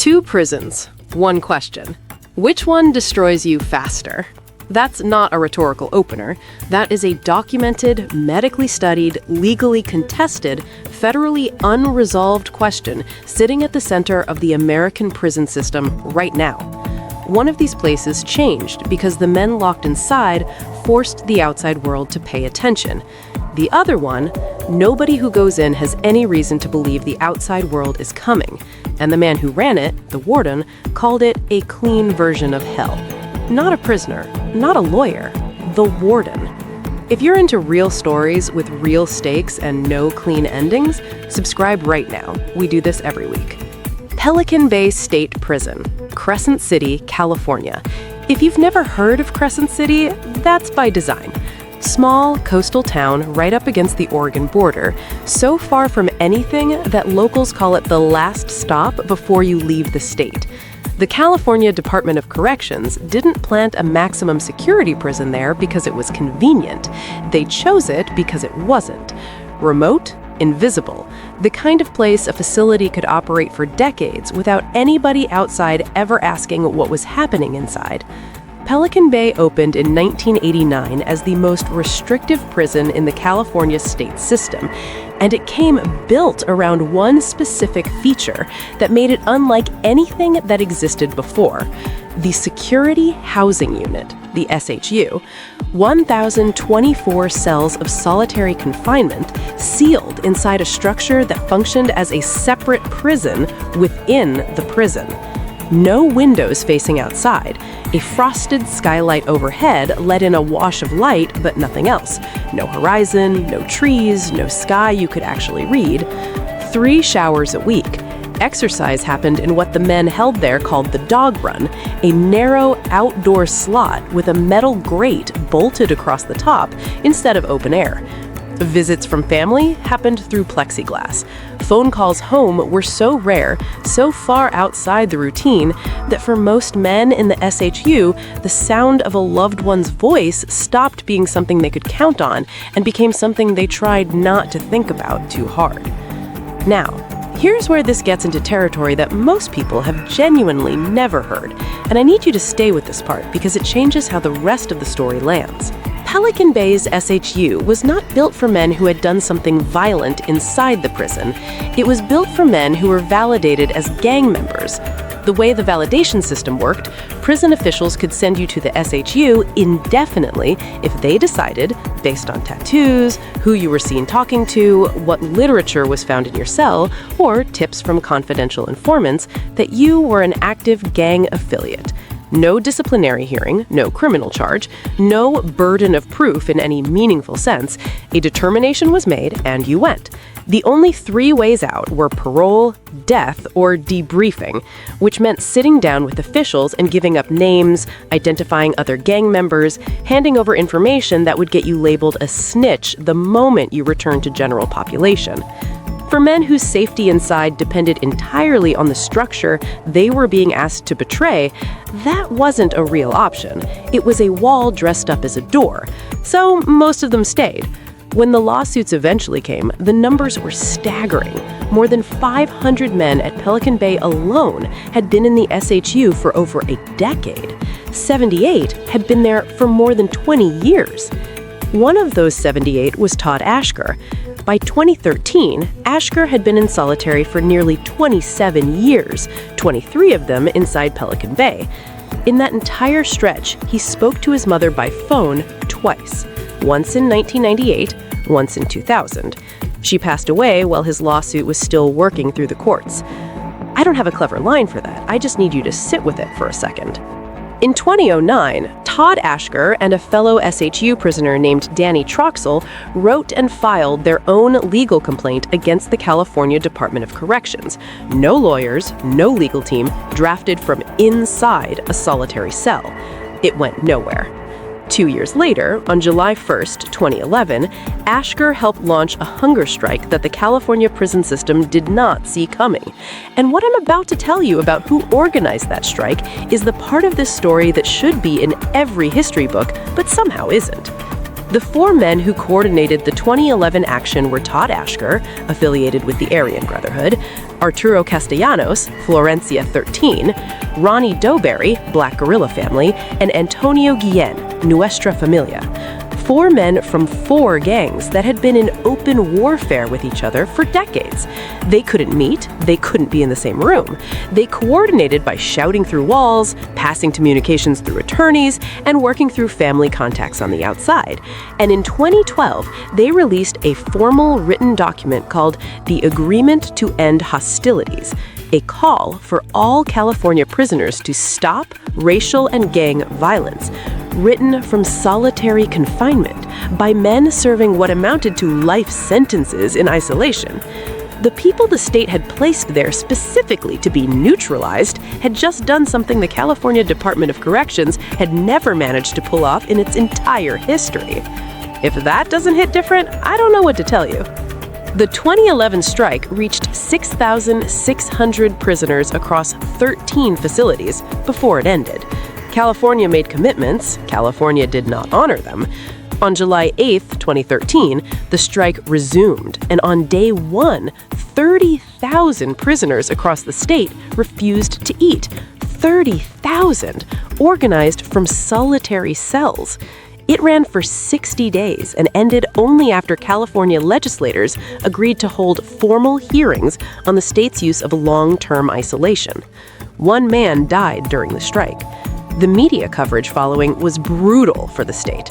Two prisons, one question. Which one destroys you faster? That's not a rhetorical opener. That is a documented, medically studied, legally contested, federally unresolved question sitting at the center of the American prison system right now. One of these places changed because the men locked inside forced the outside world to pay attention. The other one, nobody who goes in has any reason to believe the outside world is coming. And the man who ran it, the warden, called it a clean version of hell. Not a prisoner, not a lawyer, the warden. If you're into real stories with real stakes and no clean endings, subscribe right now. We do this every week. Pelican Bay State Prison, Crescent City, California. If you've never heard of Crescent City, that's by design. Small coastal town right up against the Oregon border, so far from anything that locals call it the last stop before you leave the state. The California Department of Corrections didn't plant a maximum security prison there because it was convenient. They chose it because it wasn't. Remote, invisible, the kind of place a facility could operate for decades without anybody outside ever asking what was happening inside. Pelican Bay opened in 1989 as the most restrictive prison in the California state system, and it came built around one specific feature that made it unlike anything that existed before: the Security Housing Unit, the SHU, 1,024 cells of solitary confinement sealed inside a structure that functioned as a separate prison within the prison. No windows facing outside. A frosted skylight overhead let in a wash of light, but nothing else. No horizon, no trees, no sky you could actually read. 3 showers a week. Exercise happened in what the men held there called the dog run, a narrow outdoor slot with a metal grate bolted across the top instead of open air. Visits from family happened through plexiglass. Phone calls home were so rare, so far outside the routine, that for most men in the SHU, the sound of a loved one's voice stopped being something they could count on and became something they tried not to think about too hard. Now, here's where this gets into territory that most people have genuinely never heard, and I need you to stay with this part because it changes how the rest of the story lands. Pelican Bay's SHU was not built for men who had done something violent inside the prison. It was built for men who were validated as gang members. The way the validation system worked, prison officials could send you to the SHU indefinitely if they decided, based on tattoos, who you were seen talking to, what literature was found in your cell, or tips from confidential informants, that you were an active gang affiliate. No disciplinary hearing, no criminal charge, no burden of proof in any meaningful sense. A determination was made and you went. The only 3 ways out were parole, death, or debriefing, which meant sitting down with officials and giving up names, identifying other gang members, handing over information that would get you labeled a snitch the moment you returned to general population. For men whose safety inside depended entirely on the structure they were being asked to betray, that wasn't a real option. It was a wall dressed up as a door, so most of them stayed. When the lawsuits eventually came, the numbers were staggering. More than 500 men at Pelican Bay alone had been in the SHU for over a decade. 78 had been there for more than 20 years. One of those 78 was Todd Ashker. By 2013, Ashker had been in solitary for nearly 27 years, 23 of them inside Pelican Bay. In that entire stretch, he spoke to his mother by phone twice, once in 1998, once in 2000. She passed away while his lawsuit was still working through the courts. I don't have a clever line for that. I just need you to sit with it for a second. In 2009, Todd Ashker and a fellow SHU prisoner named Danny Troxell wrote and filed their own legal complaint against the California Department of Corrections. No lawyers, no legal team, drafted from inside a solitary cell. It went nowhere. 2 years later, on July 1st, 2011, Ashker helped launch a hunger strike that the California prison system did not see coming. And what I'm about to tell you about who organized that strike is the part of this story that should be in every history book, but somehow isn't. The four men who coordinated the 2011 action were Todd Ashker, affiliated with the Aryan Brotherhood, Arturo Castellanos, Florencia 13, Ronnie Doberry, Black Guerrilla Family, and Antonio Guillen, Nuestra Familia. Four men from four gangs that had been in open warfare with each other for decades. They couldn't meet, they couldn't be in the same room. They coordinated by shouting through walls, passing communications through attorneys, and working through family contacts on the outside. And in 2012, they released a formal written document called the Agreement to End Hostilities, a call for all California prisoners to stop racial and gang violence, written from solitary confinement by men serving what amounted to life sentences in isolation. The people the state had placed there specifically to be neutralized had just done something the California Department of Corrections had never managed to pull off in its entire history. If that doesn't hit different, I don't know what to tell you. The 2011 strike reached 6,600 prisoners across 13 facilities before it ended. California made commitments, California did not honor them. On July 8, 2013, the strike resumed, and on day one, 30,000 prisoners across the state refused to eat. 30,000, organized from solitary cells. It ran for 60 days and ended only after California legislators agreed to hold formal hearings on the state's use of long-term isolation. One man died during the strike. The media coverage following was brutal for the state.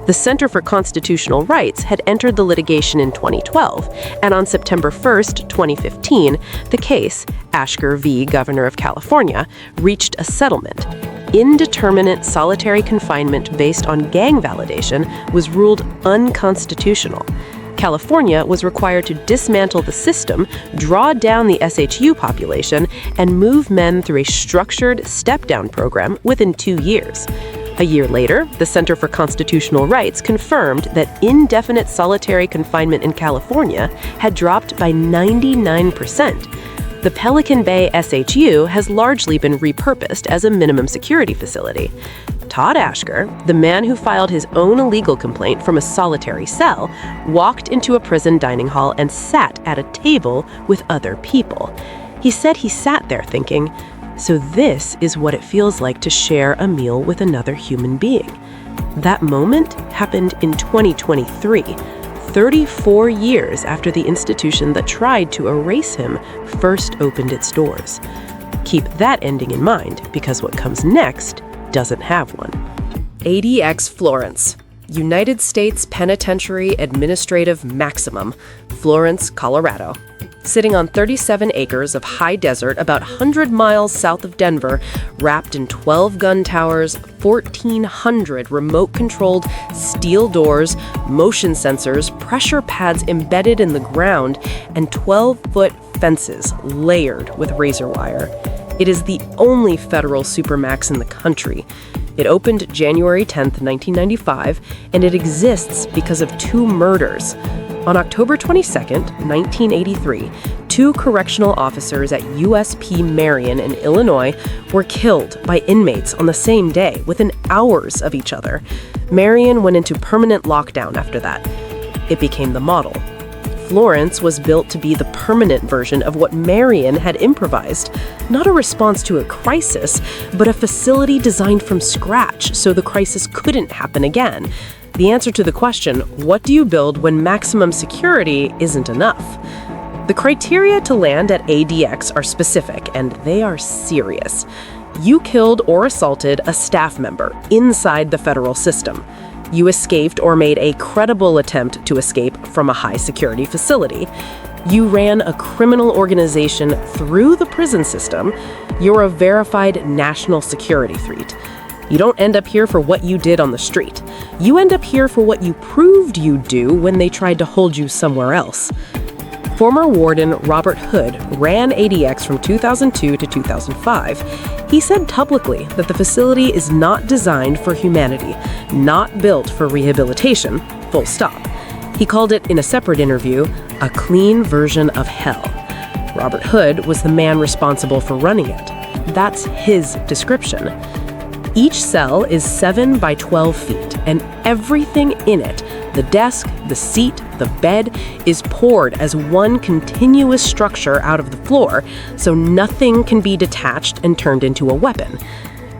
The Center for Constitutional Rights had entered the litigation in 2012, and on September 1, 2015, the case, Ashker v. Governor of California, reached a settlement. Indeterminate solitary confinement based on gang validation was ruled unconstitutional. California was required to dismantle the system, draw down the SHU population, and move men through a structured step-down program within 2 years. A year later, the Center for Constitutional Rights confirmed that indefinite solitary confinement in California had dropped by 99%. The Pelican Bay SHU has largely been repurposed as a minimum security facility. Todd Ashker, the man who filed his own illegal complaint from a solitary cell, walked into a prison dining hall and sat at a table with other people. He said he sat there thinking, so this is what it feels like to share a meal with another human being. That moment happened in 2023, 34 years after the institution that tried to erase him first opened its doors. Keep that ending in mind, because what comes next doesn't have one. ADX Florence, United States Penitentiary Administrative Maximum, Florence, Colorado. Sitting on 37 acres of high desert about 100 miles south of Denver, wrapped in 12 gun towers, 1,400 remote-controlled steel doors, motion sensors, pressure pads embedded in the ground, and 12-foot fences layered with razor wire. It is the only federal Supermax in the country. It opened January 10, 1995, and it exists because of two murders. On October 22, 1983, two correctional officers at USP Marion in Illinois were killed by inmates on the same day, within hours of each other. Marion went into permanent lockdown after that. It became the model. Florence was built to be the permanent version of what Marion had improvised. Not a response to a crisis, but a facility designed from scratch so the crisis couldn't happen again. The answer to the question, what do you build when maximum security isn't enough? The criteria to land at ADX are specific, and they are serious. You killed or assaulted a staff member inside the federal system. You escaped or made a credible attempt to escape from a high-security facility. You ran a criminal organization through the prison system. You're a verified national security threat. You don't end up here for what you did on the street. You end up here for what you proved you'd do when they tried to hold you somewhere else. Former warden Robert Hood ran ADX from 2002 to 2005. He said publicly that the facility is not designed for humanity, not built for rehabilitation, full stop. He called it, in a separate interview, a clean version of hell. Robert Hood was the man responsible for running it. That's his description. Each cell is 7 by 12 feet, and everything in it, the desk, the seat, the bed, is poured as one continuous structure out of the floor, so nothing can be detached and turned into a weapon.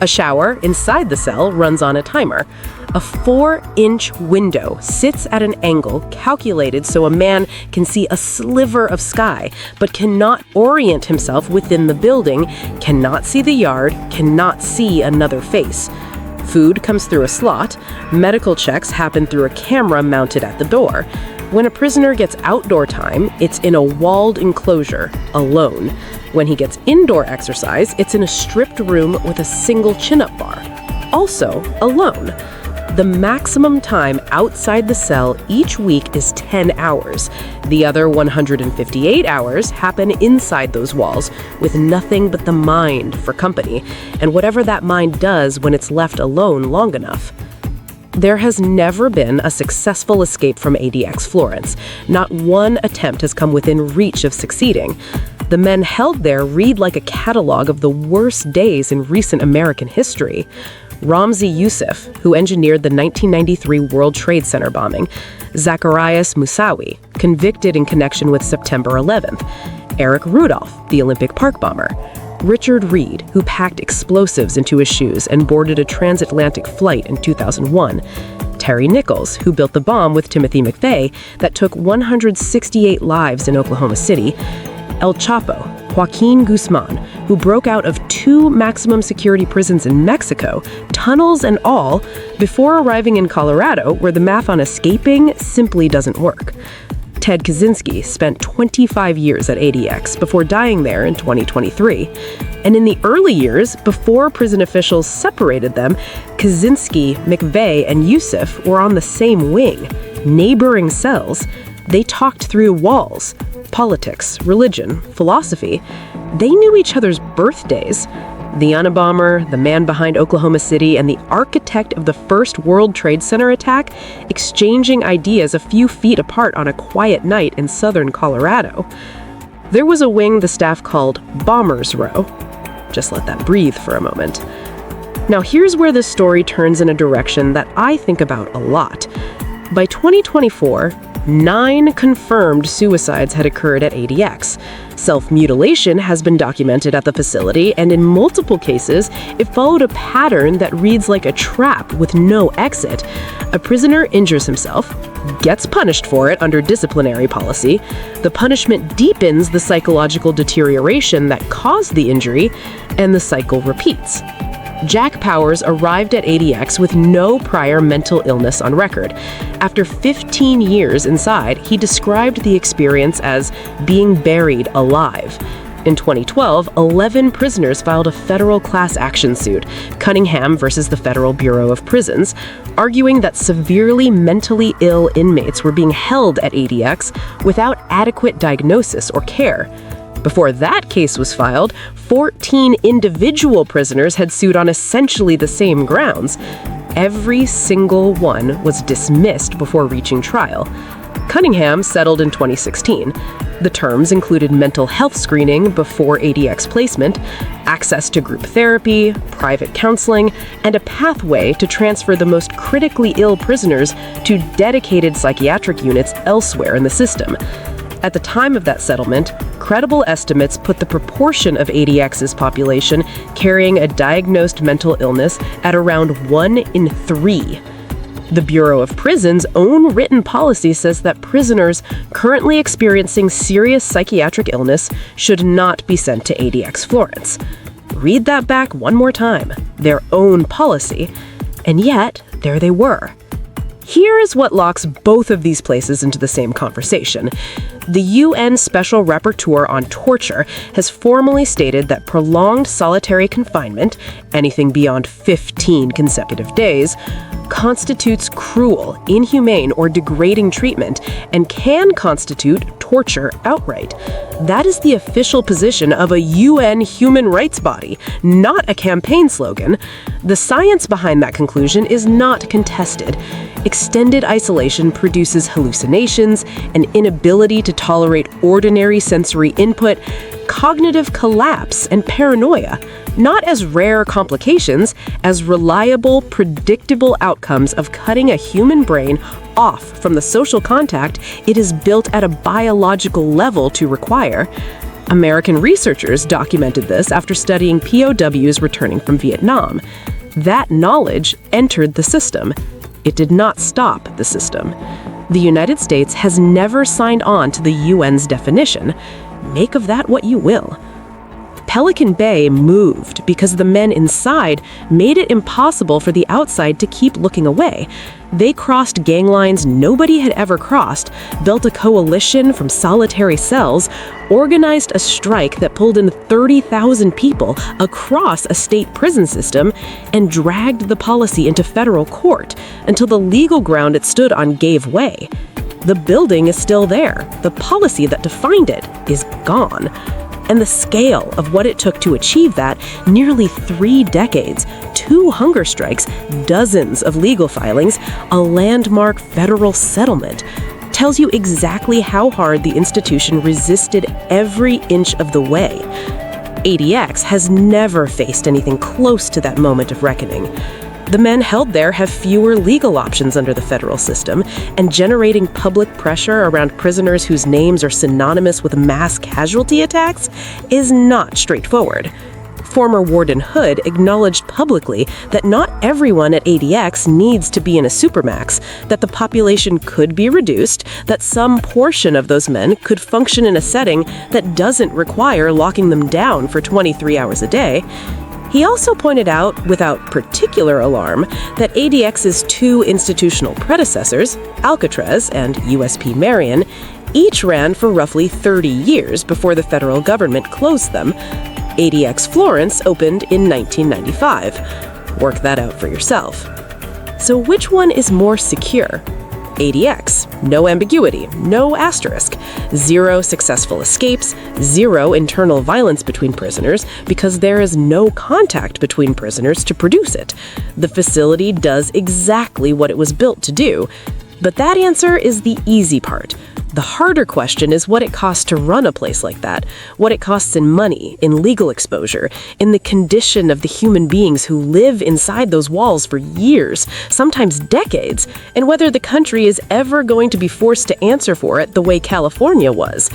A shower inside the cell runs on a timer. A 4-inch window sits at an angle calculated so a man can see a sliver of sky, but cannot orient himself within the building, cannot see the yard, cannot see another face. Food comes through a slot. Medical checks happen through a camera mounted at the door. When a prisoner gets outdoor time, it's in a walled enclosure, alone. When he gets indoor exercise, it's in a stripped room with a single chin-up bar, also alone. The maximum time outside the cell each week is 10 hours. The other 158 hours happen inside those walls, with nothing but the mind for company, and whatever that mind does when it's left alone long enough. There has never been a successful escape from ADX Florence. Not one attempt has come within reach of succeeding. The men held there read like a catalog of the worst days in recent American history. Ramzi Yousef, who engineered the 1993 World Trade Center bombing; Zacarias Moussaoui, convicted in connection with September 11th; Eric Rudolph, the Olympic Park bomber; Richard Reed, who packed explosives into his shoes and boarded a transatlantic flight in 2001; Terry Nichols, who built the bomb with Timothy McVeigh that took 168 lives in Oklahoma City; El Chapo, Joaquin Guzman, who broke out of 2 maximum security prisons in Mexico, tunnels and all, before arriving in Colorado, where the math on escaping simply doesn't work. Ted Kaczynski spent 25 years at ADX before dying there in 2023. And in the early years, before prison officials separated them, Kaczynski, McVeigh, and Yousef were on the same wing, neighboring cells. They talked through walls. Politics, religion, philosophy. They knew each other's birthdays. The Unabomber, the man behind Oklahoma City, and the architect of the first World Trade Center attack, exchanging ideas a few feet apart on a quiet night in southern Colorado. There was a wing the staff called Bombers Row. Just let that breathe for a moment. Now here's where this story turns in a direction that I think about a lot. By 2024, 9 confirmed suicides had occurred at ADX. Self-mutilation has been documented at the facility, and in multiple cases, it followed a pattern that reads like a trap with no exit. A prisoner injures himself, gets punished for it under disciplinary policy. The punishment deepens the psychological deterioration that caused the injury, and the cycle repeats. Jack Powers arrived at ADX with no prior mental illness on record. After 15 years inside, he described the experience as being buried alive. In 2012, 11 prisoners filed a federal class action suit, Cunningham versus the Federal Bureau of Prisons, arguing that severely mentally ill inmates were being held at ADX without adequate diagnosis or care. Before that case was filed, 14 individual prisoners had sued on essentially the same grounds. Every single one was dismissed before reaching trial. Cunningham settled in 2016. The terms included mental health screening before ADX placement, access to group therapy, private counseling, and a pathway to transfer the most critically ill prisoners to dedicated psychiatric units elsewhere in the system. At the time of that settlement, credible estimates put the proportion of ADX's population carrying a diagnosed mental illness at around 1 in 3. The Bureau of Prisons' own written policy says that prisoners currently experiencing serious psychiatric illness should not be sent to ADX Florence. Read that back one more time. Their own policy. And yet, there they were. Here is what locks both of these places into the same conversation. The UN Special Rapporteur on Torture has formally stated that prolonged solitary confinement, anything beyond 15 consecutive days, constitutes cruel, inhumane, or degrading treatment and can constitute torture outright. That is the official position of a UN human rights body, not a campaign slogan. The science behind that conclusion is not contested. Extended isolation produces hallucinations, an inability to tolerate ordinary sensory input, cognitive collapse and paranoia, not as rare complications, as reliable, predictable outcomes of cutting a human brain off from the social contact it is built at a biological level to require. American researchers documented this after studying POWs returning from Vietnam. That knowledge entered the system. It did not stop the system. The United States has never signed on to the UN's definition. Make of that what you will. Pelican Bay moved because the men inside made it impossible for the outside to keep looking away. They crossed gang lines nobody had ever crossed, built a coalition from solitary cells, organized a strike that pulled in 30,000 people across a state prison system, and dragged the policy into federal court until the legal ground it stood on gave way. The building is still there. The policy that defined it is gone. And the scale of what it took to achieve that, nearly 3 decades, 2 hunger strikes, dozens of legal filings, a landmark federal settlement, tells you exactly how hard the institution resisted every inch of the way. ADX has never faced anything close to that moment of reckoning. The men held there have fewer legal options under the federal system, and generating public pressure around prisoners whose names are synonymous with mass casualty attacks is not straightforward. Former Warden Hood acknowledged publicly that not everyone at ADX needs to be in a Supermax, that the population could be reduced, that some portion of those men could function in a setting that doesn't require locking them down for 23 hours a day. He also pointed out, without particular alarm, that ADX's 2 institutional predecessors, Alcatraz and USP Marion, each ran for roughly 30 years before the federal government closed them. ADX Florence opened in 1995. Work that out for yourself. So which one is more secure? ADX, no ambiguity, no asterisk, 0 successful escapes, 0 internal violence between prisoners because there is no contact between prisoners to produce it. The facility does exactly what it was built to do. But that answer is the easy part. The harder question is what it costs to run a place like that, what it costs in money, in legal exposure, in the condition of the human beings who live inside those walls for years, sometimes decades, and whether the country is ever going to be forced to answer for it the way California was.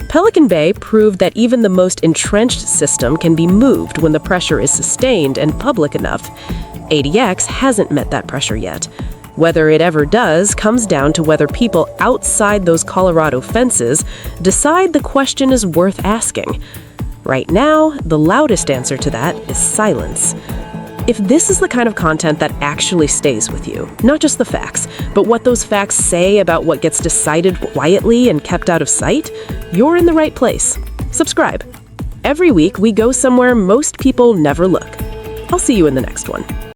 Pelican Bay proved that even the most entrenched system can be moved when the pressure is sustained and public enough. ADX hasn't met that pressure yet. Whether it ever does comes down to whether people outside those Colorado fences decide the question is worth asking. Right now, the loudest answer to that is silence. If this is the kind of content that actually stays with you, not just the facts, but what those facts say about what gets decided quietly and kept out of sight, you're in the right place. Subscribe. Every week, we go somewhere most people never look. I'll see you in the next one.